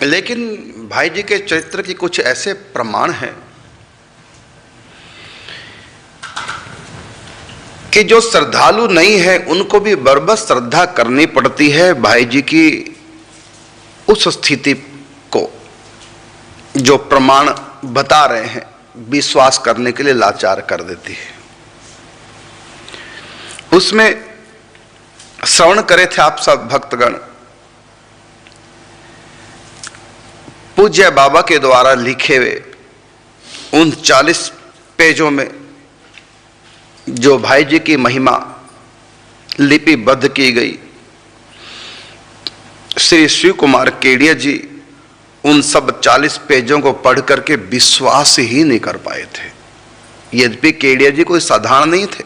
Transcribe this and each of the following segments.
लेकिन भाई जी के चरित्र के कुछ ऐसे प्रमाण हैं कि जो श्रद्धालु नहीं है उनको भी बरबस श्रद्धा करनी पड़ती है। भाई जी की उस स्थिति को जो प्रमाण बता रहे हैं विश्वास करने के लिए लाचार कर देती है। उसमें श्रवण करे थे आप सब भक्तगण, पूज्य बाबा के द्वारा लिखे हुए उन 40 पेजों में जो भाई जी की महिमा लिपिबद्ध की गई। श्री शिव कुमार केडिया जी उन सब 40 पेजों को पढ़ करके विश्वास ही नहीं कर पाए थे। यद्यपि केडिया जी कोई साधारण नहीं थे,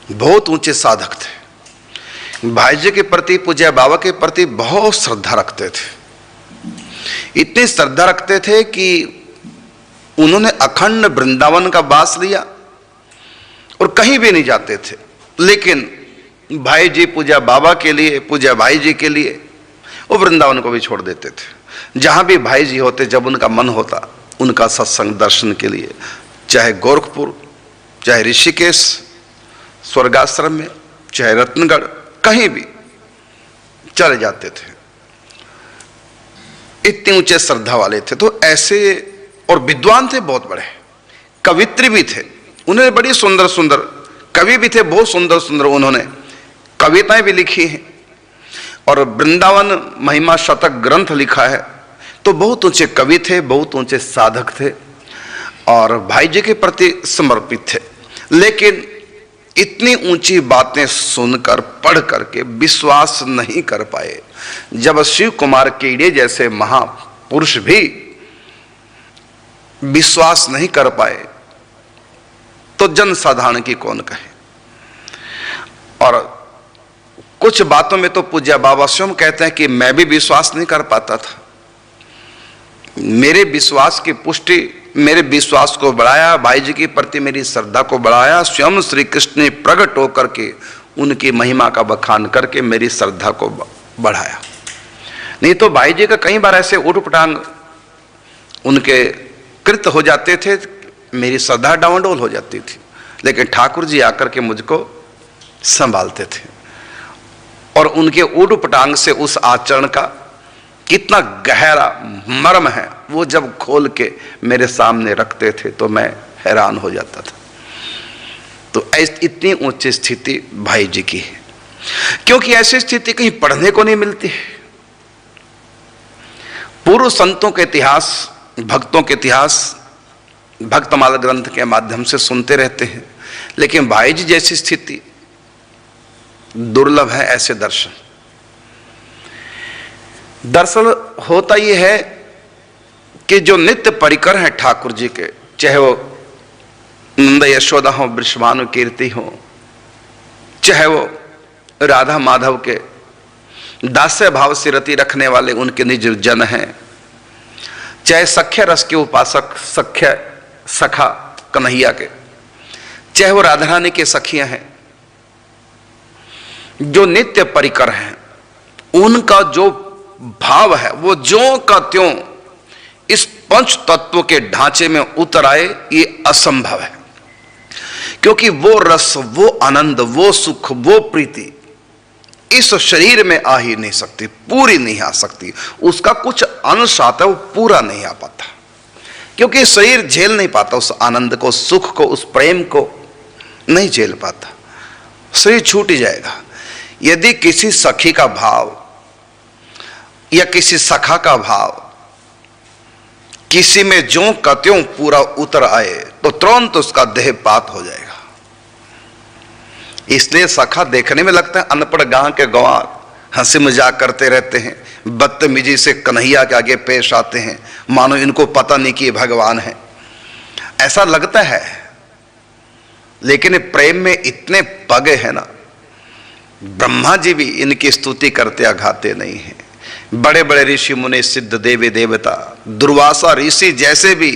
बहुत ऊंचे साधक थे, भाई जी के प्रति पूज्य बाबा के प्रति बहुत श्रद्धा रखते थे। इतनी श्रद्धा रखते थे कि उन्होंने अखंड वृंदावन का वास लिया और कहीं भी नहीं जाते थे, लेकिन भाई जी पूज्य बाबा के लिए, पूज्य भाई जी के लिए वो वृंदावन को भी छोड़ देते थे। जहां भी भाई जी होते, जब उनका मन होता उनका सत्संग दर्शन के लिए, चाहे गोरखपुर, चाहे ऋषिकेश स्वर्गाश्रम में, चाहे रत्नगढ़, कहीं भी चले जाते थे। इतने ऊंचे श्रद्धा वाले थे। तो ऐसे, और विद्वान थे, बहुत बड़े कवित्री भी थे। उन्होंने बड़ी सुंदर सुंदर कवि भी थे, बहुत सुंदर सुंदर उन्होंने कविताएं भी लिखी हैं और वृंदावन महिमा शतक ग्रंथ लिखा है। तो बहुत ऊंचे कवि थे, बहुत ऊंचे साधक थे और भाई जी के प्रति समर्पित थे। लेकिन इतनी ऊंची बातें सुनकर, पढ़ करके विश्वास नहीं कर पाए। जब शिव कुमार केडिया जैसे महापुरुष भी विश्वास नहीं कर पाए तो जन साधारण की कौन कहे। और कुछ बातों में तो पूज्य बाबा स्वयं कहते हैं कि मैं भी विश्वास नहीं कर पाता था। मेरे विश्वास की पुष्टि, मेरे विश्वास को बढ़ाया, भाई जी के प्रति मेरी श्रद्धा को बढ़ाया स्वयं श्री कृष्ण ने प्रकट होकर के उनकी महिमा का बखान करके मेरी श्रद्धा को बढ़ाया। नहीं तो भाई जी का कई बार ऐसे उठपटांग उनके कृत हो जाते थे, मेरी श्रद्धा डावाडोल हो जाती थी, लेकिन ठाकुर जी आकर के मुझको संभालते थे और उनके उठपटांग से उस आचरण का कितना गहरा मर्म है वो जब खोल के मेरे सामने रखते थे तो मैं हैरान हो जाता था। तो इतनी ऊंची स्थिति भाई जी की है, क्योंकि ऐसी स्थिति कहीं पढ़ने को नहीं मिलती है। पूर्व संतों के इतिहास, भक्तों के इतिहास भक्तमाला ग्रंथ के माध्यम से सुनते रहते हैं, लेकिन भाई जी जैसी स्थिति दुर्लभ है। ऐसे दर्शन, दरअसल होता यह है कि जो नित्य परिकर हैं ठाकुर जी के, चाहे वो नंद यशोदा हो, वृषभानु कीर्ति हो, चाहे वो राधा माधव के दास्य भाव से रति रखने वाले उनके निज जन हैं, चाहे सख्य रस के उपासक सख्य सखा कन्हैया के, चाहे वो राधा रानी के सखियां हैं, जो नित्य परिकर हैं, उनका जो भाव है वो ज्यों का त्यों इस पंच तत्व के ढांचे में उतर आए, ये असंभव है। क्योंकि वो रस, वो आनंद, वो सुख, वो प्रीति इस शरीर में आ ही नहीं सकती, पूरी नहीं आ सकती। उसका कुछ अंश आता है, वो पूरा नहीं आ पाता, क्योंकि शरीर झेल नहीं पाता उस आनंद को, सुख को, उस प्रेम को नहीं झेल पाता, शरीर छूट ही जाएगा। यदि किसी सखी का भाव या किसी सखा का भाव किसी में ज्यों का त्यों पूरा उतर आए तो तुरंत उसका देहपात हो जाएगा। इसलिए सखा देखने में लगता है अनपढ़ गांव के गंवार, हंसी मजाक करते रहते हैं, बदतमीजी से कन्हैया के आगे पेश आते हैं, मानो इनको पता नहीं कि भगवान है, ऐसा लगता है। लेकिन प्रेम में इतने पगे हैं ना, ब्रह्मा जी भी इनकी स्तुति करते अघाते नहीं हैं। बड़े बड़े ऋषि मुनि, सिद्ध देवी देवता, दुर्वासा ऋषि जैसे भी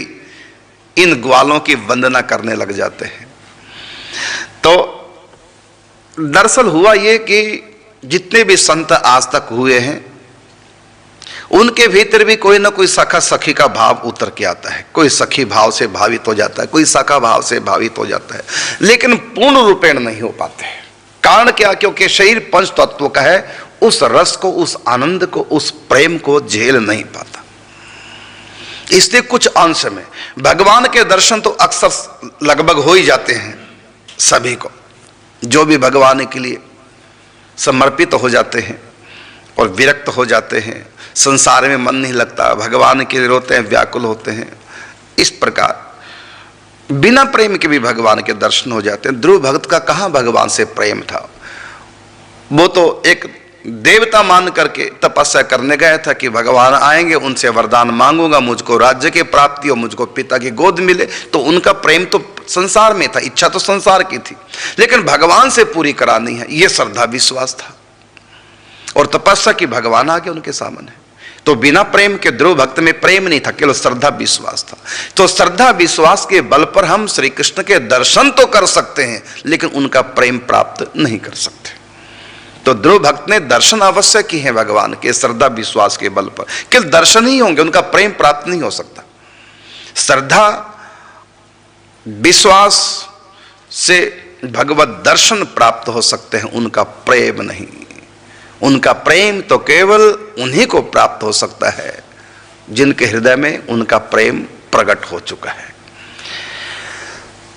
इन ग्वालों की वंदना करने लग जाते हैं। तो दरअसल हुआ ये कि जितने भी संत आज तक हुए हैं उनके भीतर भी कोई ना कोई सखा सखी का भाव उतर के आता है। कोई सखी भाव से भावित हो जाता है, कोई सखा भाव से भावित हो जाता है, लेकिन पूर्ण रूपेण नहीं हो पाते। कारण क्या? क्योंकि शरीर पंच तत्व का है, उस रस को, उस आनंद को, उस प्रेम को झेल नहीं पाता। इसलिए कुछ अंश में भगवान के दर्शन तो अक्सर लगभग हो ही जाते हैं सभी को, जो भी भगवान के लिए समर्पित हो जाते हैं और विरक्त हो जाते हैं, संसार में मन नहीं लगता, भगवान के लिए रोते हैं, व्याकुल होते हैं। इस प्रकार बिना प्रेम के भी भगवान के दर्शन हो जाते हैं। ध्रुव भक्त का कहाँ भगवान से प्रेम था? वो तो एक देवता मान करके तपस्या करने गया था कि भगवान आएंगे, उनसे वरदान मांगूंगा, मुझको राज्य की प्राप्ति और मुझको पिता की गोद मिले। तो उनका प्रेम तो संसार में था, इच्छा तो संसार की थी, लेकिन भगवान से पूरी करानी है, यह श्रद्धा विश्वास था। और तपस्या की भगवान आ गए उनके सामने। तो बिना प्रेम के ध्रुव भक्त में प्रेम नहीं था, केवल श्रद्धा विश्वास था। तो श्रद्धा विश्वास के बल पर हम श्री कृष्ण के दर्शन तो कर सकते हैं, लेकिन उनका प्रेम प्राप्त नहीं कर सकते। तो ध्रुव भक्त ने दर्शन अवश्य किए हैं भगवान के श्रद्धा विश्वास के बल पर, केवल दर्शन ही होंगे, उनका प्रेम प्राप्त नहीं हो सकता। श्रद्धा विश्वास से भगवत दर्शन प्राप्त हो सकते हैं, उनका प्रेम नहीं। उनका प्रेम तो केवल उन्हीं को प्राप्त हो सकता है जिनके हृदय में उनका प्रेम प्रकट हो चुका है।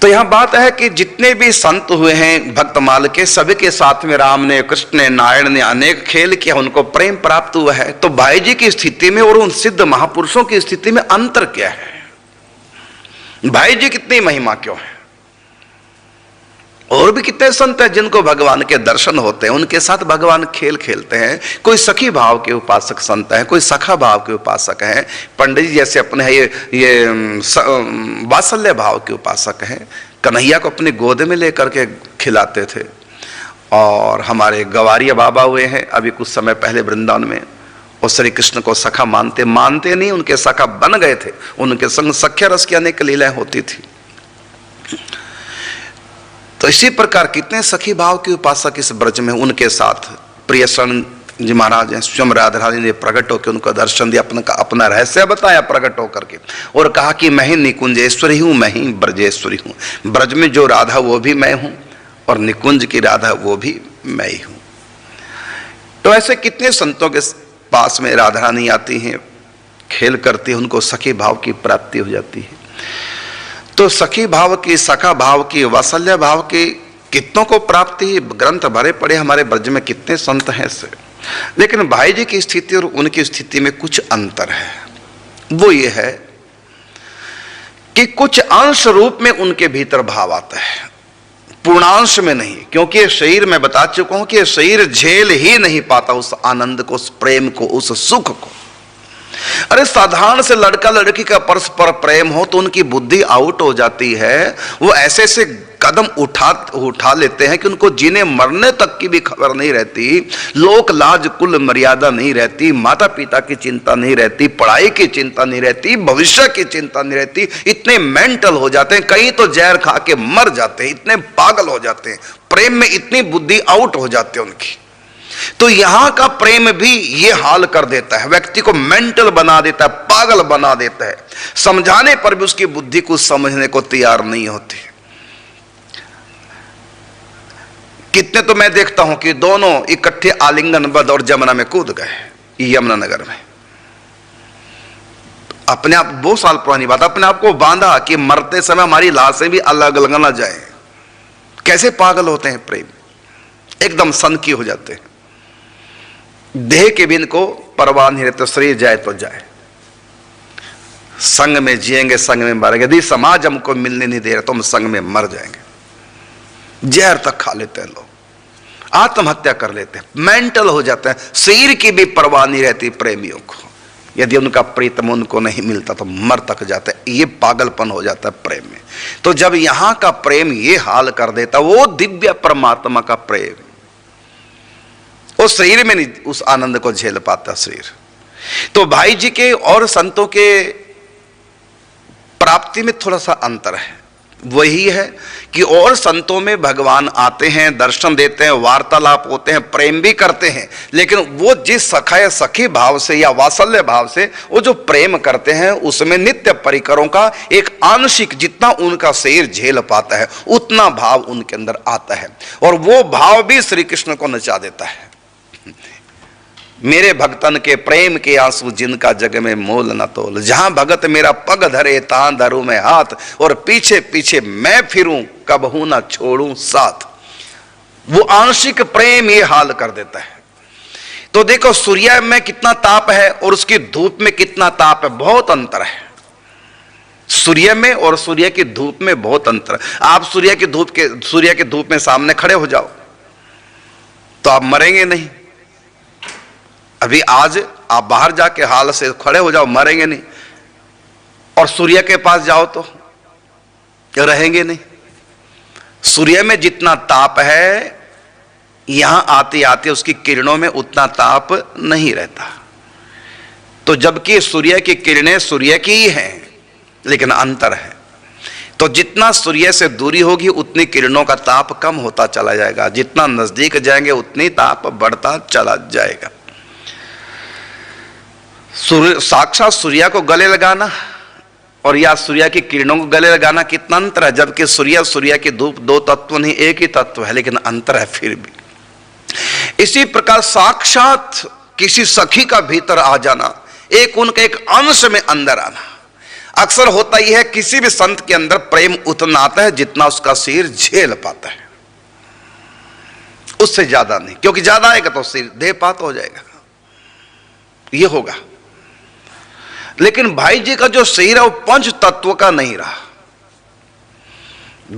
तो यहां बात है कि जितने भी संत हुए हैं भक्तमाल के, सभी के साथ में राम ने, कृष्ण ने, नारायण ने अनेक खेल किया, उनको प्रेम प्राप्त हुआ है। तो भाई जी की स्थिति में और उन सिद्ध महापुरुषों की स्थिति में अंतर क्या है? भाई जी कितनी महिमा क्यों है? और भी कितने संत हैं जिनको भगवान के दर्शन होते हैं, उनके साथ भगवान खेल खेलते हैं। कोई सखी भाव के उपासक संत हैं, कोई सखा भाव के उपासक हैं। पंडित जी जैसे अपने ये वात्सल्य भाव के उपासक हैं, कन्हैया को अपनी गोद में लेकर के खिलाते थे। और हमारे गवारिया बाबा हुए हैं अभी कुछ समय पहले वृंदावन में, और श्री कृष्ण को सखा मानते नहीं, उनके सखा बन गए थे। उनके संग सख्य रस की अनेक लीलाएं होती थी। तो इसी प्रकार कितने सखी भाव के उपासक इस ब्रज में, उनके साथ प्रिय शरण जी महाराज हैं, स्वयं राधा रानी ने प्रकट होकर उनको दर्शन दिया, अपना रहस्य बताया प्रकट होकर के, और कहा कि मैं ही निकुंजेश्वरी हूं, मैं ही ब्रजेश्वरी हूं। ब्रज में जो राधा वो भी मैं हूं, और निकुंज की राधा वो भी मैं ही हूं। तो ऐसे कितने संतों के पास में राधा रानी आती हैं, खेल करती है, उनको सखी भाव की प्राप्ति हो जाती है। तो सखी भाव की, सखा भाव की, वात्सल्य भाव की कितनों को प्राप्ति, ग्रंथ भरे पड़े हमारे ब्रज में, कितने संत हैं ऐसे। लेकिन भाई जी की स्थिति और उनकी स्थिति में कुछ अंतर है। वो ये है कि कुछ अंश रूप में उनके भीतर भाव आता है, पूर्णांश में नहीं। क्योंकि ये शरीर, मैं बता चुका हूं कि ये शरीर झेल ही नहीं पाता उस आनंद को, उस प्रेम को, उस सुख को। अरे साधारण से लड़का लड़की का परस्पर प्रेम हो तो उनकी बुद्धि आउट हो जाती है। वो ऐसे ऐसे कदम उठा लेते हैं कि उनको जीने मरने तक की भी खबर नहीं रहती, लोक लाज कुल मर्यादा नहीं रहती, माता पिता की चिंता नहीं रहती, पढ़ाई की चिंता नहीं रहती, भविष्य की चिंता नहीं रहती। इतने मेंटल हो जाते हैं, कई तो जहर खा के मर जाते हैं, इतने पागल हो जाते हैं, प्रेम में इतनी बुद्धि आउट हो जाती है उनकी। तो यहां का प्रेम भी ये हाल कर देता है, व्यक्ति को मेंटल बना देता है, पागल बना देता है। समझाने पर भी उसकी बुद्धि कुछ समझने को तैयार नहीं होती। कितने तो मैं देखता हूं कि दोनों इकट्ठे आलिंगनबद्ध और जमुना में कूद गए, यमुनानगर में। अपने आप, 2 साल पुरानी बात, अपने आप को बांधा कि मरते समय हमारी लाशें भी अलग अलग ना जाए। कैसे पागल होते हैं प्रेम, एकदम सनकी हो जाते हैं। देह के भी इनको परवाह नहीं रहते, शरीर जाए तो जाए, संग में जिएंगे संग में मरेंगे। यदि समाज हमको मिलने नहीं दे रहा तो हम संग में मर जाएंगे। जहर तक खा लेते हैं लोग, आत्महत्या कर लेते हैं, मेंटल हो जाते हैं, शरीर की भी परवाह नहीं रहती प्रेमियों को। यदि उनका प्रीतम उनको नहीं मिलता तो मर तक जाता है। ये पागलपन हो जाता है प्रेम में। तो जब यहां का प्रेम ये हाल कर देता, वो दिव्य परमात्मा का प्रेम, उस शरीर में नहीं उस आनंद को झेल पाता शरीर। तो भाई जी के और संतों के प्राप्ति में थोड़ा सा अंतर है। वही है कि और संतों में भगवान आते हैं, दर्शन देते हैं, वार्तालाप होते हैं, प्रेम भी करते हैं, लेकिन वो जिस सखा या सखी भाव से या वात्सल्य भाव से वो जो प्रेम करते हैं उसमें नित्य परिकरों का एक आंशिक, जितना उनका शरीर झेल पाता है उतना भाव उनके अंदर आता है, और वो भाव भी श्री कृष्ण को नचा देता है। मेरे भक्तन के प्रेम के आंसू जिनका जग में मोल न तोल, जहां भगत मेरा पग धरे तां धरूं मैं हाथ, और पीछे पीछे मैं फिरूं कबहू ना छोड़ूं साथ। वो आंशिक प्रेम ये हाल कर देता है। तो देखो सूर्य में कितना ताप है और उसकी धूप में कितना ताप है, बहुत अंतर है। सूर्य में और सूर्य की धूप में बहुत अंतर है। आप सूर्य की धूप में सामने खड़े हो जाओ तो आप मरेंगे नहीं। अभी आज आप बाहर जाके हाल से खड़े हो जाओ, मरेंगे नहीं, और सूर्य के पास जाओ तो रहेंगे नहीं। सूर्य में जितना ताप है यहां आते आते उसकी किरणों में उतना ताप नहीं रहता। तो जबकि सूर्य की किरणें सूर्य की ही हैं, लेकिन अंतर है। तो जितना सूर्य से दूरी होगी उतनी किरणों का ताप कम होता चला जाएगा, जितना नजदीक जाएंगे उतनी ताप बढ़ता चला जाएगा। साक्षात सूर्य को गले लगाना और या सूर्य की किरणों को गले लगाना कितना अंतर है। जबकि सूर्य की धूप दो तत्व नहीं, एक ही तत्व है, लेकिन अंतर है फिर भी। इसी प्रकार साक्षात किसी सखी का भीतर आ जाना, एक उनका एक अंश में अंदर आना। अक्सर होता ही है किसी भी संत के अंदर प्रेम उतना आता है जितना उसका शरीर झेल पाता है, उससे ज्यादा नहीं, क्योंकि ज्यादा आएगा तो शरीर देहपात हो जाएगा, ये होगा। लेकिन भाई जी का जो शरीर है वो पंच तत्व का नहीं रहा।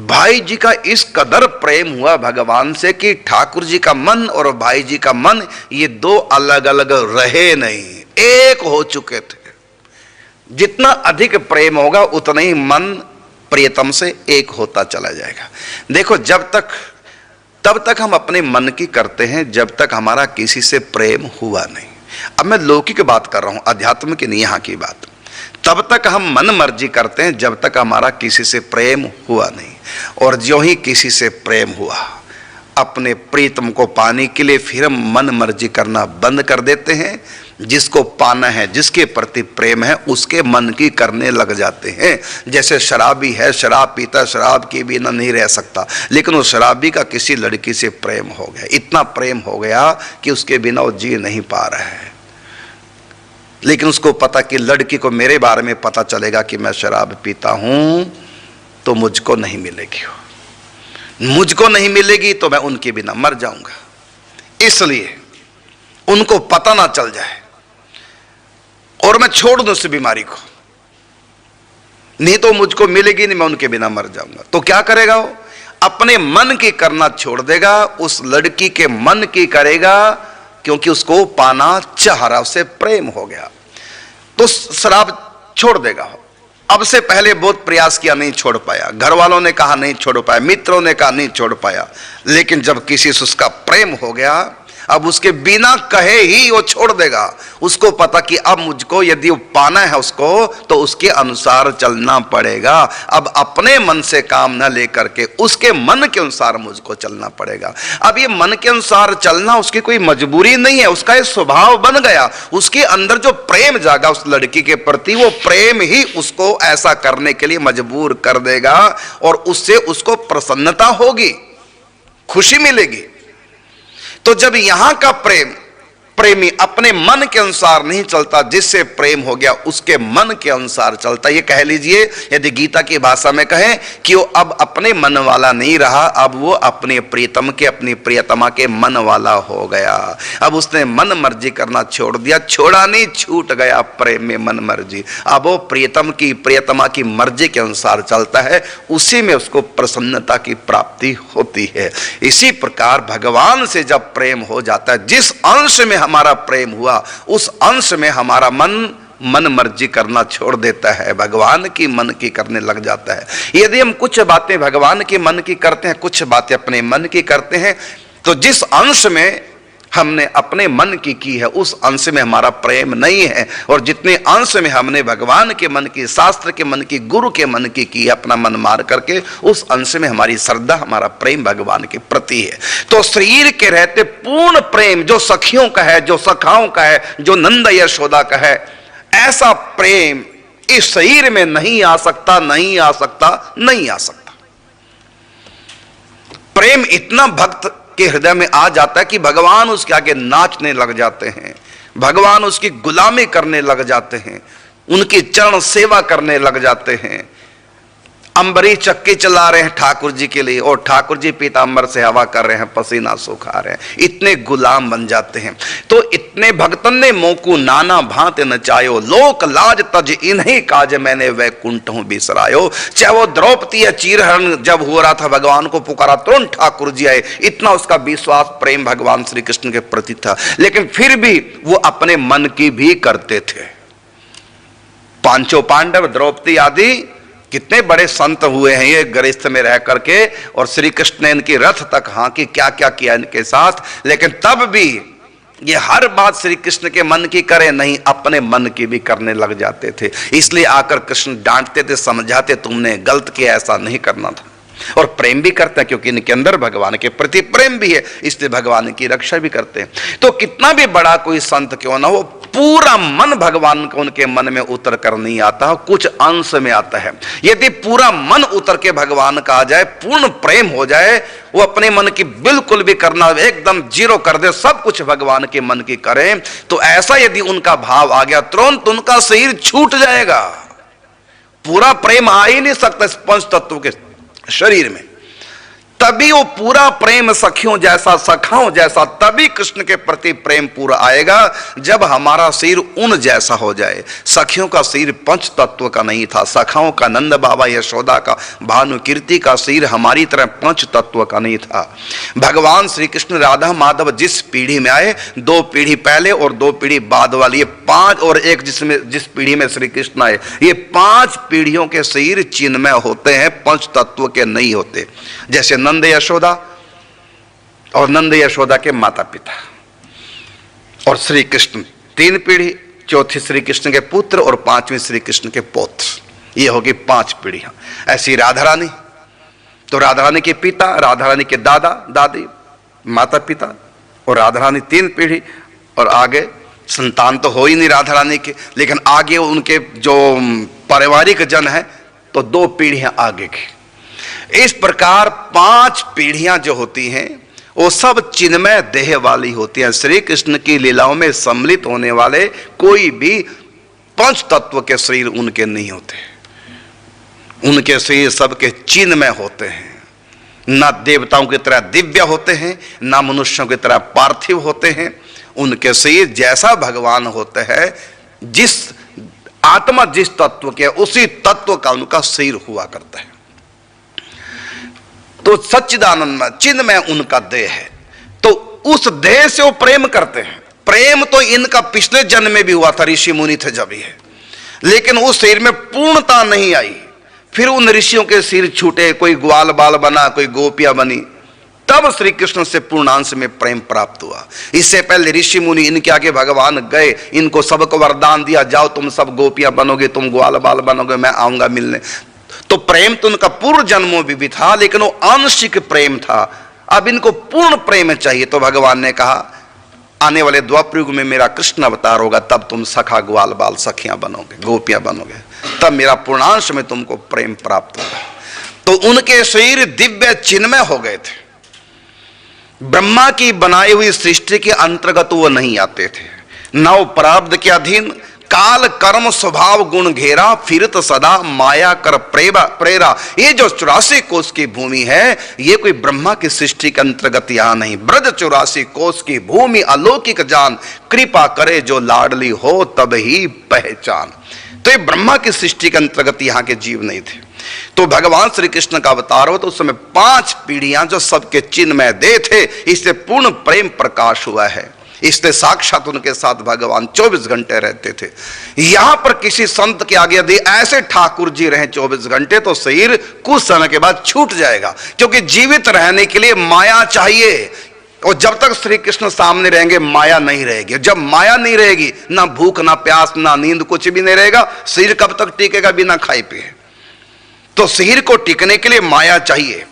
भाई जी का इस कदर प्रेम हुआ भगवान से कि ठाकुर जी का मन और भाई जी का मन ये दो अलग अलग रहे नहीं, एक हो चुके थे। जितना अधिक प्रेम होगा उतना ही मन प्रियतम से एक होता चला जाएगा। देखो तब तक हम अपने मन की करते हैं जब तक हमारा किसी से प्रेम हुआ नहीं। अब मैं लौकिक बात कर रहा हूं, अध्यात्म की नहीं, यहां की बात। तब तक हम मन मर्जी करते हैं जब तक हमारा किसी से प्रेम हुआ नहीं। और जो ही किसी से प्रेम हुआ, अपने प्रीतम को पाने के लिए फिर हम मन मर्जी करना बंद कर देते हैं। जिसको पाना है, जिसके प्रति प्रेम है, उसके मन की करने लग जाते हैं। जैसे शराबी है, शराब पीता, शराब के बिना नहीं रह सकता, लेकिन उस शराबी का किसी लड़की से प्रेम हो गया, इतना प्रेम हो गया कि उसके बिना वो जी नहीं पा रहा है। लेकिन उसको पता कि लड़की को मेरे बारे में पता चलेगा कि मैं शराब पीता हूं तो मुझको नहीं मिलेगी, मुझको नहीं मिलेगी तो मैं उनके बिना मर जाऊंगा। इसलिए उनको पता ना चल जाए और मैं छोड़ दूं उस बीमारी को, नहीं तो मुझको मिलेगी नहीं, मैं उनके बिना मर जाऊंगा। तो क्या करेगा वो? अपने मन की करना छोड़ देगा, उस लड़की के मन की करेगा, क्योंकि उसको पाना चाह रहा, उससे प्रेम हो गया, तो शराब छोड़ देगा। अब से पहले बहुत प्रयास किया, नहीं छोड़ पाया, घर वालों ने कहा नहीं छोड़ पाया, मित्रों ने कहा नहीं छोड़ पाया, लेकिन जब किसी से उसका प्रेम हो गया, अब उसके बिना कहे ही वो छोड़ देगा। उसको पता कि अब मुझको यदि पाना है उसको तो उसके अनुसार चलना पड़ेगा। अब अपने मन से काम न लेकर के उसके मन के अनुसार मुझको चलना पड़ेगा। अब ये मन के अनुसार चलना उसकी कोई मजबूरी नहीं है, उसका एक स्वभाव बन गया। उसके अंदर जो प्रेम जागा उस लड़की के प्रति, वो प्रेम ही उसको ऐसा करने के लिए मजबूर कर देगा, और उससे उसको प्रसन्नता होगी, खुशी मिलेगी। तो जब यहां का प्रेमी अपने मन के अनुसार नहीं चलता, जिससे प्रेम हो गया उसके मन के अनुसार चलता, ये कह लीजिए यदि गीता की भाषा में कहें कि वो अब अपने मन वाला नहीं रहा, अब वो अपने प्रियतम के, अपनी प्रियतमा के मन वाला हो गया। अब उसने मन मर्जी करना छोड़ दिया, छोड़ा नहीं, छूट गया प्रेम में मन मर्जी। अब वो प्रियतम की, प्रियतमा की मर्जी के अनुसार चलता है, उसी में उसको प्रसन्नता की प्राप्ति होती है। इसी प्रकार भगवान से जब प्रेम हो जाता है, जिस अंश में हमारा प्रेम हुआ उस अंश में हमारा मन मर्जी करना छोड़ देता है, भगवान की मन की करने लग जाता है। यदि हम कुछ बातें भगवान के मन की करते हैं, कुछ बातें अपने मन की करते हैं, तो जिस अंश में हमने अपने मन की है, उस अंश में हमारा प्रेम नहीं है। और जितने अंश में हमने भगवान के मन की, शास्त्र के मन की, गुरु के मन की है, अपना मन मार करके, उस अंश में हमारी श्रद्धा, हमारा प्रेम भगवान के प्रति है। तो शरीर के रहते पूर्ण प्रेम जो सखियों का है, जो सखाओं का है, जो नंद यशोदा का है, ऐसा प्रेम इस शरीर में नहीं आ सकता, नहीं आ सकता, नहीं आ सकता। प्रेम इतना भक्त के हृदय में आ जाता है कि भगवान उसके आगे नाचने लग जाते हैं, भगवान उसकी गुलामी करने लग जाते हैं, उनकी चरण सेवा करने लग जाते हैं। अंबरी चक्की चला रहे हैं ठाकुर जी के लिए, और ठाकुर जी पीतांबर से हवा कर रहे हैं, पसीना सुखा रहे हैं, इतने गुलाम बन जाते हैं। तो इतने भक्तन ने मोकू नाना भांत नचायो, लोक लाज तज इन्हीं काज मैंने वैकुंठ हूं बिसरायो। चाहे वो द्रौपदी या चीरहरण जब हो रहा था, भगवान को पुकारा, तुरंत ठाकुर जी आए। इतना उसका विश्वास, प्रेम भगवान श्री कृष्ण के प्रति था। लेकिन फिर भी वो अपने मन की भी करते थे। पांचों पांडव, द्रौपदी आदि कितने बड़े संत हुए हैं ये गृहस्थ में रह करके, और श्री कृष्ण ने इनकी रथ तक हांकी, क्या क्या किया इनके साथ। लेकिन तब भी ये हर बात श्री कृष्ण के मन की करे नहीं, अपने मन की भी करने लग जाते थे। इसलिए आकर कृष्ण डांटते थे, समझाते, तुमने गलत किया, ऐसा नहीं करना था। और प्रेम भी करते हैं क्योंकि इनके अंदर भगवान के प्रति प्रेम भी है, इसलिए भगवान की रक्षा भी करते हैं। तो कितना भी बड़ा कोई संत क्यों ना हो, पूरा मन भगवान को उनके मन में उतर कर नहीं आता, कुछ अंश में आता है। यदि पूरा मन उतर के भगवान का आ जाए, पूर्ण प्रेम हो जाए, वो अपने मन की बिल्कुल भी करना एकदम जीरो कर दे, सब कुछ भगवान के मन की करें, तो ऐसा यदि उनका भाव आ गया, तुरंत उनका शरीर छूट जाएगा। पूरा प्रेम आ ही नहीं सकता इस पंच तत्व के शरीर में। तभी वो पूरा प्रेम सखियों जैसा, सखाओं जैसा, तभी कृष्ण के प्रति प्रेम पूरा आएगा जब हमारा शरीर उन जैसा हो जाए। सखियों का शरीर पंच तत्व का नहीं था, सखाओं का, नंद बाबा यशोदा का, भानुकीर्ति का शरीर हमारी तरह पंच तत्व का नहीं था। भगवान श्री कृष्ण राधा माधव जिस पीढ़ी में आए, 2 पीढ़ी पहले और 2 पीढ़ी बाद वाली, ये 5 और एक जिस पीढ़ी में श्री कृष्ण आए, ये 5 पीढ़ियों के शरीर चिन्मय होते हैं, पंच तत्व के नहीं होते। जैसे नंद यशोदा और नंद यशोदा के माता पिता, और श्री कृष्ण 3 पीढ़ी, चौथी श्री कृष्ण के पुत्र और 5वीं श्री कृष्ण के पौत्र, ये होगी 5 पीढ़ियां। ऐसी राधा रानी, तो राधा रानी के पिता, राधा रानी के दादा दादी, माता पिता, और राधा रानी 3 पीढ़ी, और आगे संतान तो हो ही नहीं राधा रानी के, लेकिन आगे उनके जो पारिवारिक जन है तो 2 पीढ़ियां आगे की। इस प्रकार 5 पीढ़ियां जो होती हैं वो सब चिन्मय देह वाली होती हैं। श्री कृष्ण की लीलाओं में सम्मिलित होने वाले कोई भी पंच तत्व के शरीर उनके नहीं होते, उनके शरीर सबके चिन्मय होते हैं। ना देवताओं की तरह दिव्य होते हैं, ना मनुष्यों की तरह पार्थिव होते हैं। उनके शरीर जैसा भगवान होते हैं, जिस आत्मा जिस तत्व के, उसी तत्व का उनका शरीर हुआ करता है। तो सच्चिदानंद में चिन्मय उनका देह है, तो उस देह से वो प्रेम करते हैं। प्रेम तो इनका पिछले जन्म में भी हुआ था, ऋषि मुनि थे जब ही, लेकिन उस शरीर में पूर्णता नहीं आई। फिर उन ऋषियों के सिर छूटे, कोई ग्वाल बाल बना, कोई गोपियां बनी, तब श्री कृष्ण से पूर्णांश में प्रेम प्राप्त हुआ। इससे पहले ऋषि मुनि इनके आगे भगवान गए, इनको सबको वरदान दिया, जाओ तुम सब गोपियां बनोगे, तुम ग्वाल बाल बनोगे, मैं आऊंगा मिलने। तो प्रेम तो उनका पूर्व जन्मों में भी था, लेकिन वो आंशिक प्रेम था। अब इनको पूर्ण प्रेम चाहिए, तो भगवान ने कहा आने वाले द्वापर युग में मेरा कृष्ण अवतार होगा, तब तुम सखा ग्वाल बाल सखियां बनोगे, गोपियां बनोगे, तब मेरा पूर्णांश में तुमको प्रेम प्राप्त होगा। तो उनके शरीर दिव्य चिन्मय हो गए थे। ब्रह्मा की बनाई हुई सृष्टि के अंतर्गत वो नहीं आते थे, न वो प्रारब्ध के अधीन, काल कर्म स्वभाव गुण घेरा, फिरत सदा माया कर प्रेरा। ये जो 84 कोस की भूमि है, ये कोई ब्रह्मा की सृष्टि के अंतर्गत यहाँ नहीं। ब्रज 84 कोस की भूमि अलौकिक जान, कृपा करे जो लाडली हो तब ही पहचान। तो ये ब्रह्मा की सृष्टि के अंतर्गत यहाँ के जीव नहीं थे। तो भगवान श्री कृष्ण का अवतार हो तो उस समय 5 पीढ़ियां जो सबके चिन्मय दे थे, इससे पूर्ण प्रेम प्रकाश हुआ है। इसलिए साक्षात उनके साथ भगवान 24 घंटे रहते थे। यहां पर किसी संत के आगे यदि ऐसे ठाकुर जी रहे 24 घंटे, तो शरीर कुछ समय के बाद छूट जाएगा, क्योंकि जीवित रहने के लिए माया चाहिए। और जब तक श्री कृष्ण सामने रहेंगे माया नहीं रहेगी। जब माया नहीं रहेगी, ना भूख ना प्यास ना नींद, कुछ भी नहीं रहेगा। शरीर कब तक टिकेगा बिना खाए पिए? तो शरीर को टिकने के लिए माया चाहिए।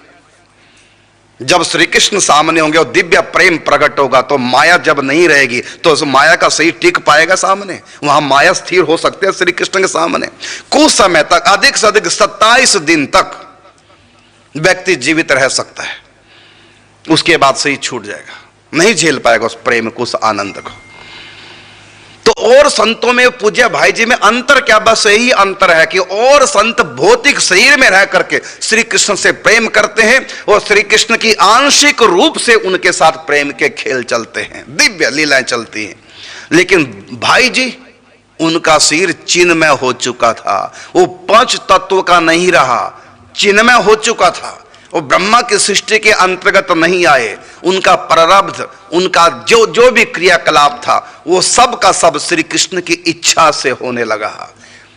जब श्री कृष्ण सामने होंगे और दिव्य प्रेम प्रकट होगा, तो माया जब नहीं रहेगी तो उस माया का शरीर टिक पाएगा सामने? वहां माया स्थिर हो सकते हैं श्री कृष्ण के सामने? कुछ समय तक, अधिक से अधिक 27 दिन तक व्यक्ति जीवित रह सकता है, उसके बाद से ही छूट जाएगा, नहीं झेल पाएगा उस प्रेम को, उस आनंद को। तो और संतों में, पूज्य भाई जी में अंतर क्या? बस यही अंतर है कि और संत भौतिक शरीर में रह करके श्री कृष्ण से प्रेम करते हैं और श्री कृष्ण की आंशिक रूप से उनके साथ प्रेम के खेल चलते हैं, दिव्य लीलाएं चलती हैं। लेकिन भाई जी, उनका शरीर चिन्मय हो चुका था, वो पंच तत्व का नहीं रहा, चिन्मय हो चुका था। वो ब्रह्मा की सृष्टि के अंतर्गत नहीं आए। उनका प्रारब्ध, उनका जो भी क्रियाकलाप था, वो सब का सब श्री कृष्ण की इच्छा से होने लगा,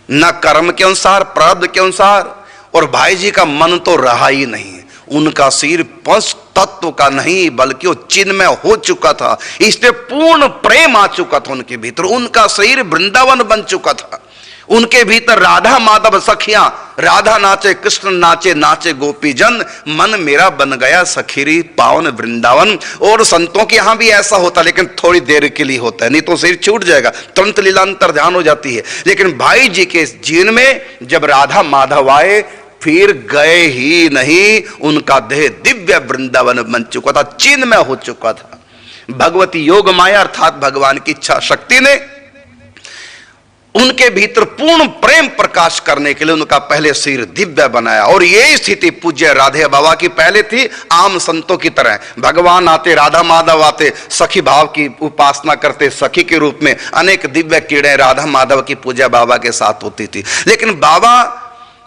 न कर्म के अनुसार, प्रारब्ध के अनुसार। और भाई जी का मन तो रहा ही नहीं। उनका शरीर पंच तत्व का नहीं बल्कि वो चिन्मय हो चुका था, इसलिए पूर्ण प्रेम आ चुका था उनके भीतर। उनका शरीर वृंदावन बन चुका था। उनके भीतर राधा माधव सखियां, राधा नाचे कृष्ण नाचे, नाचे गोपी जन, मन मेरा बन गया सखीरी पावन वृंदावन। और संतों के यहां भी ऐसा होता, लेकिन थोड़ी देर के लिए होता है, नहीं तो शरीर छूट जाएगा, तुरंत लीलांतर ध्यान हो जाती है। लेकिन भाई जी के जीवन में जब राधा माधव आए, फिर गए ही नहीं, उनका देह दिव्य वृंदावन बन चुका था, चिन्मय हो चुका था। भगवती योग माया अर्थात भगवान की इच्छा शक्ति ने उनके भीतर पूर्ण प्रेम प्रकाश करने के लिए उनका पहले शरीर दिव्य बनाया। और यही स्थिति पूज्य राधे बाबा की पहले थी। आम संतों की तरह भगवान आते, राधा माधव आते, सखी भाव की उपासना करते, सखी के रूप में अनेक दिव्य किरणें राधा माधव की पूजा बाबा के साथ होती थी। लेकिन बाबा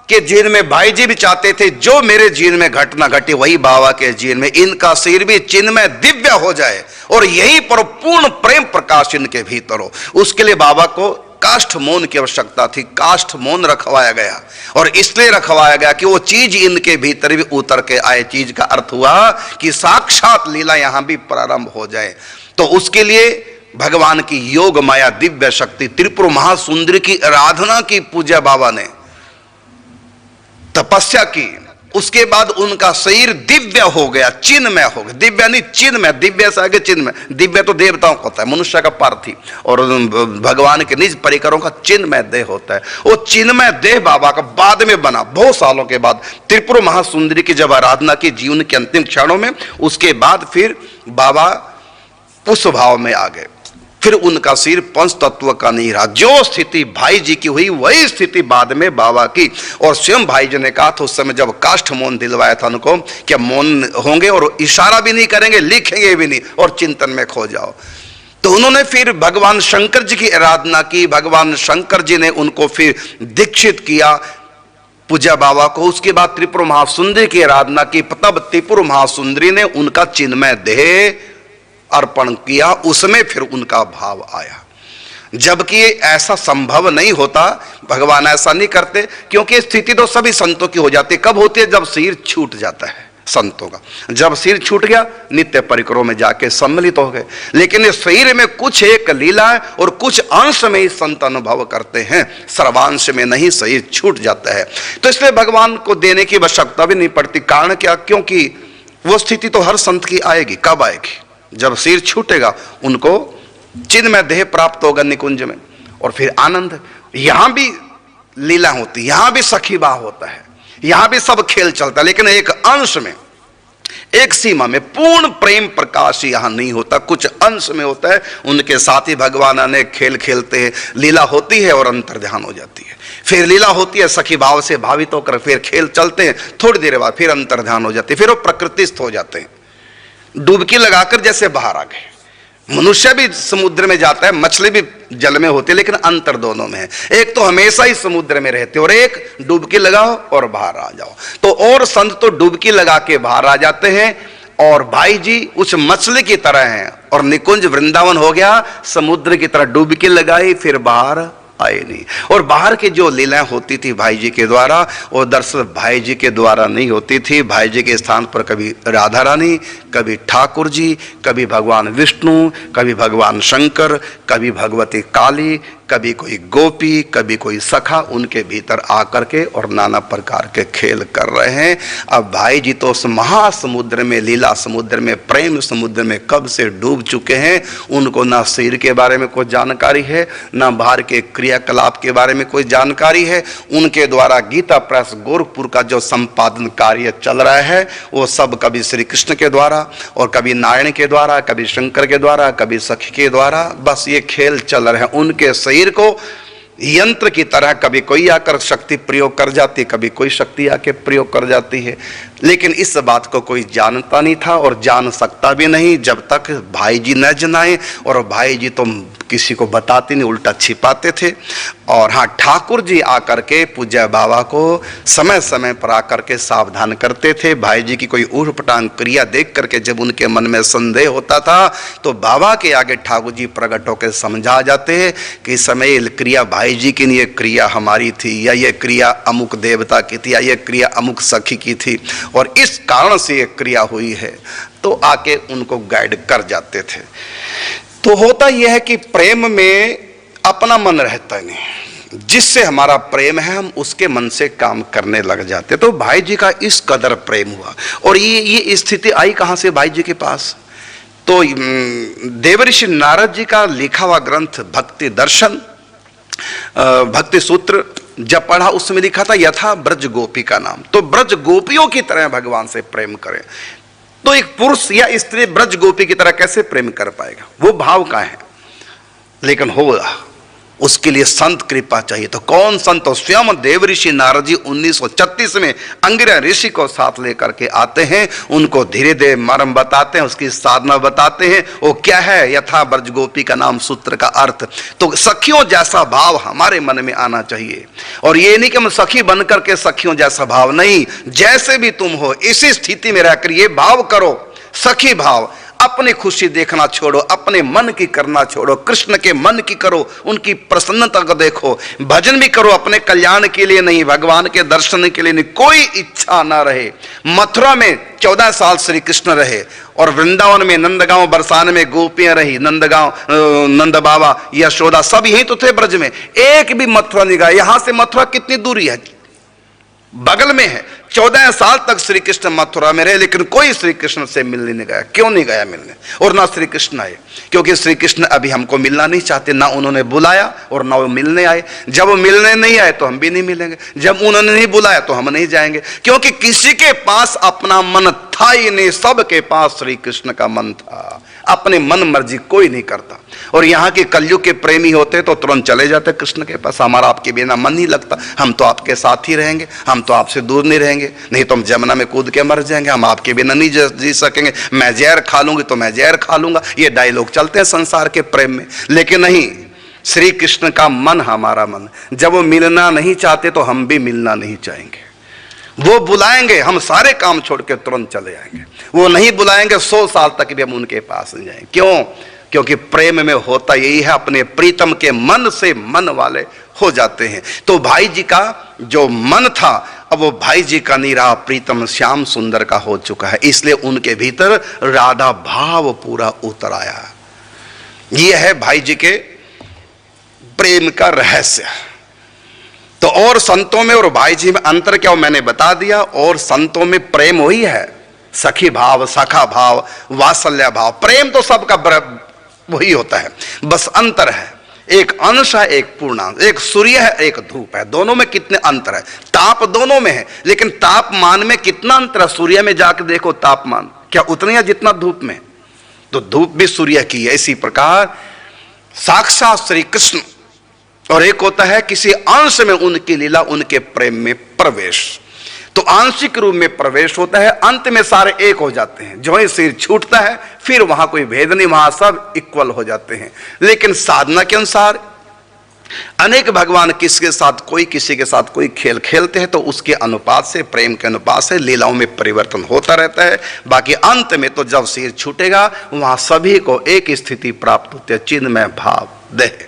के जीवन में भाई जी भी चाहते थे, जो मेरे जीवन में घटना घटी वही बाबा के जीवन में, इनका शरीर भी चिन्मय दिव्य हो जाए और यही पर पूर्ण प्रेम प्रकाश इनके भीतर हो। उसके लिए बाबा को काष्ठ मौन की आवश्यकता थी। काष्ठ मौन रखवाया गया, और इसलिए रखवाया गया कि वो चीज इनके भीतर भी उतर के आए। चीज का अर्थ हुआ कि साक्षात लीला यहां भी प्रारंभ हो जाए। तो उसके लिए भगवान की योग माया दिव्य शक्ति त्रिपुर महासुंदरी की आराधना की पूज्य बाबा ने, तपस्या की। उसके बाद उनका शरीर दिव्य हो गया, चिन्मय हो गया। दिव्य नहीं, चिन्मय, दिव्य से आगे चिन्मय। दिव्य तो देवताओं का होता है, मनुष्य का पार्थिव, और भगवान के निज परिकरों का चिन्मय देह होता है। वो चिन्मय देह बाबा का बाद में बना, बहुत सालों के बाद। त्रिपुर महासुंदरी की जब आराधना की जीवन के अंतिम क्षणों में, उसके बाद फिर बाबा पुष्प भाव में आ गए। फिर उनका शरीर पंच तत्व का नहीं रहा। जो स्थिति भाई जी की हुई वही स्थिति बाद में बाबा की। और स्वयं भाई जी ने कहा था उस समय जब काष्ठ मौन दिलवाया था उनको, क्या मौन होंगे और इशारा भी नहीं करेंगे, लिखेंगे भी नहीं, और चिंतन में खो जाओ। तो उन्होंने फिर भगवान शंकर जी की आराधना की। भगवान शंकर जी ने उनको फिर दीक्षित किया पूज्य बाबा को। उसके बाद त्रिपुर महासुंदरी की आराधना की। तब त्रिपुर महासुंदरी ने उनका चिन्मय देह अर्पण किया, उसमें फिर उनका भाव आया। जबकि ऐसा संभव नहीं होता, भगवान ऐसा नहीं करते, क्योंकि स्थिति तो सभी संतों की हो जाती है। कब होती है? जब शरीर छूट जाता है संतों का। जब शरीर छूट गया, नित्य परिकरों में जाके सम्मिलित हो गए। लेकिन इस शरीर में कुछ एक लीला है और कुछ अंश में ही संत अनुभव करते हैं, सर्वांश में नहीं, शरीर छूट जाता है। तो इसलिए भगवान को देने की आवश्यकता भी नहीं पड़ती। कारण क्या? क्योंकि वो स्थिति तो हर संत की आएगी। कब आएगी? जब शरीर छूटेगा, उनको चिन्मय देह प्राप्त होगा निकुंज में, और फिर आनंद। यहां भी लीला होती, यहां भी सखी भाव होता है, यहां भी सब खेल चलता है, लेकिन एक अंश में, एक सीमा में। पूर्ण प्रेम प्रकाश यहां नहीं होता, कुछ अंश में होता है। उनके साथ ही भगवान अनेक खेल खेलते हैं, लीला होती है और अंतर ध्यान हो जाती है। फिर लीला होती है, सखी भाव से भावित होकर फिर खेल चलते हैं, थोड़ी देर बाद फिर अंतर ध्यान हो जाती है, फिर वो प्रकृतिस्थ हो जाते हैं। डुबकी लगाकर जैसे बाहर आ गए। मनुष्य भी समुद्र में जाता है, मछली भी जल में होती है, लेकिन अंतर दोनों में है। एक तो हमेशा ही समुद्र में रहते और एक डुबकी लगाओ और बाहर आ जाओ। तो और संत तो डुबकी लगा के बाहर आ जाते हैं, और भाई जी उस मछली की तरह हैं। और निकुंज वृंदावन हो गया समुद्र की तरह, डुबकी लगाई फिर बाहर आए नहीं। और बाहर की जो लीलाएं होती थी भाई जी के द्वारा, वो दरअसल भाई जी के द्वारा नहीं होती थी। भाई जी के स्थान पर कभी राधा रानी, कभी ठाकुर जी, कभी भगवान विष्णु, कभी भगवान शंकर, कभी भगवती काली, कभी कोई गोपी, कभी कोई सखा उनके भीतर आकर के और नाना प्रकार के खेल कर रहे हैं। अब भाई जी तो उस महासमुद्र में, लीला समुद्र में, प्रेम समुद्र में कब से डूब चुके हैं। उनको ना शरीर के बारे में कोई जानकारी है, ना बाहर के क्रियाकलाप के बारे में कोई जानकारी है। उनके द्वारा गीता प्रेस गोरखपुर का जो संपादन कार्य चल रहा है वो सब कभी श्री कृष्ण के द्वारा और कभी नारायण के द्वारा, कभी शंकर के द्वारा, कभी सखी के द्वारा, बस ये खेल चल रहे हैं। उनके शरीर को यंत्र की तरह कभी कोई आकर शक्ति प्रयोग कर जाती, कभी कोई शक्ति आके प्रयोग कर जाती है। लेकिन इस बात को कोई जानता नहीं था और जान सकता भी नहीं जब तक भाई जी न जनाए। और भाई जी तो किसी को बताते नहीं, उल्टा छिपाते थे। और हाँ, ठाकुर जी आकर के पूज्य बाबा को समय समय पर आकर के सावधान करते थे। भाई जी की कोई ऊटपटांग क्रिया देख करके जब उनके मन में संदेह होता था तो बाबा के आगे ठाकुर जी प्रकट होकर समझा जाते हैं कि इस समय ये क्रिया भाई जी की नहीं, ये क्रिया हमारी थी, या ये क्रिया अमुक देवता की थी, या ये क्रिया अमुक सखी की थी और इस कारण से ये क्रिया हुई है। तो आके उनको गाइड कर जाते थे। तो होता यह है कि प्रेम में अपना मन रहता नहीं, जिससे हमारा प्रेम है हम उसके मन से काम करने लग जाते। तो भाई जी का इस कदर प्रेम हुआ। और ये स्थिति आई कहां से भाई जी के पास? तो देवर्षि नारद जी का लिखा हुआ ग्रंथ भक्ति दर्शन, भक्ति सूत्र जब पढ़ा उसमें लिखा था यथा ब्रज गोपी का नाम। तो ब्रज गोपियों की तरह भगवान से प्रेम करें। तो एक पुरुष या स्त्री ब्रज गोपी की तरह कैसे प्रेम कर पाएगा? वो भाव का है, लेकिन होगा उसके लिए संत कृपा चाहिए। तो कौन संत? तो स्वयं देवर्षि नारद जी 1936 में अंगिरा ऋषि को साथ लेकर के आते हैं, उनको धीरे धीरे मर्म बताते हैं, उसकी साधना बताते हैं। वो क्या है? यथा ब्रज गोपी का नाम सूत्र का अर्थ। तो सखियों जैसा भाव हमारे मन में आना चाहिए। और ये नहीं कि हम सखी बन करके सखियों जैसा भाव, नहीं, जैसे भी तुम हो इसी स्थिति में रहकर ये भाव करो, सखी भाव। अपनी खुशी देखना छोड़ो, अपने मन की करना छोड़ो, कृष्ण के मन की करो, उनकी प्रसन्नता को देखो। भजन भी करो अपने कल्याण के लिए नहीं, भगवान के दर्शन के लिए नहीं। कोई इच्छा ना रहे। मथुरा में 14 साल श्री कृष्ण रहे और वृंदावन में, नंदगांव बरसाने में गोपियां रही। नंदगांव, नंद बाबा, यशोदा सब यही तो थे ब्रज में। एक भी मथुरा नहीं गया। यहां से मथुरा कितनी दूरी है? बगल में है। 14 साल तक श्री कृष्ण मथुरा में रहे, लेकिन कोई श्री कृष्ण से मिलने नहीं गया। क्यों नहीं गया मिलने? और ना श्री कृष्ण आए, क्योंकि श्री कृष्ण अभी हमको मिलना नहीं चाहते। ना उन्होंने बुलाया और ना वो मिलने आए। जब वो मिलने नहीं आए तो हम भी नहीं मिलेंगे, जब उन्होंने नहीं बुलाया तो हम नहीं जाएंगे। क्योंकि किसी के पास अपना मन था ही नहीं, सबके पास श्री कृष्ण का मन था। अपने मन मर्जी कोई नहीं करता। और यहाँ के कलयुग के प्रेमी होते तो तुरंत चले जाते कृष्ण के पास। हमारा आपके बिना मन नहीं लगता, हम तो आपके साथ ही रहेंगे, हम तो आपसे दूर नहीं रहेंगे, नहीं तो हम जमुना में कूद के मर जाएंगे, हम आपके बिना नहीं जी सकेंगे। मैं जहर खा लूंगी तो मैं जहर खा लूंगा। ये डायलॉग चलते हैं संसार के प्रेम में। लेकिन नहीं, श्री कृष्ण का मन हमारा मन। जब वो मिलना नहीं चाहते तो हम भी मिलना नहीं चाहेंगे। वो बुलाएंगे, हम सारे काम छोड़ के तुरंत चले जाएंगे। वो नहीं बुलाएंगे, 100 साल तक भी हम उनके पास नहीं जाएंगे। क्यों? क्योंकि प्रेम में होता यही है, अपने प्रीतम के मन से मन वाले हो जाते हैं। तो भाई जी का जो मन था अब वो भाई जी का नहीं रहा, प्रीतम श्याम सुंदर का हो चुका है। इसलिए उनके भीतर राधा भाव पूरा उतर आया। ये है भाई जी के प्रेम का रहस्य। तो और संतों में और भाई जी में अंतर क्या हो मैंने बता दिया। और संतों में प्रेम वही है, सखी भाव, सखा भाव, वात्सल्य भाव। प्रेम तो सबका वही होता है, बस अंतर है। एक अंश है, एक पूर्णांश। एक सूर्य है, एक धूप है। दोनों में कितने अंतर है? ताप दोनों में है, लेकिन तापमान में कितना अंतर है? सूर्य में जाकर देखो तापमान, क्या उतना है जितना धूप में? तो धूप भी सूर्य की है। इसी प्रकार साक्षात श्री कृष्ण, और एक होता है किसी अंश में उनकी लीला, उनके प्रेम में प्रवेश। तो आंशिक रूप में प्रवेश होता है, अंत में सारे एक हो जाते हैं। जो ही सिर छूटता है फिर वहां कोई भेद नहीं, वहां सब इक्वल हो जाते हैं। लेकिन साधना के अनुसार अनेक भगवान किसके साथ कोई, किसी के साथ कोई खेल खेलते हैं, तो उसके अनुपात से, प्रेम के अनुपात से लीलाओं में परिवर्तन होता रहता है। बाकी अंत में तो जब सिर छूटेगा वहां सभी को एक स्थिति प्राप्त होती है, चिन्मय भाव देह।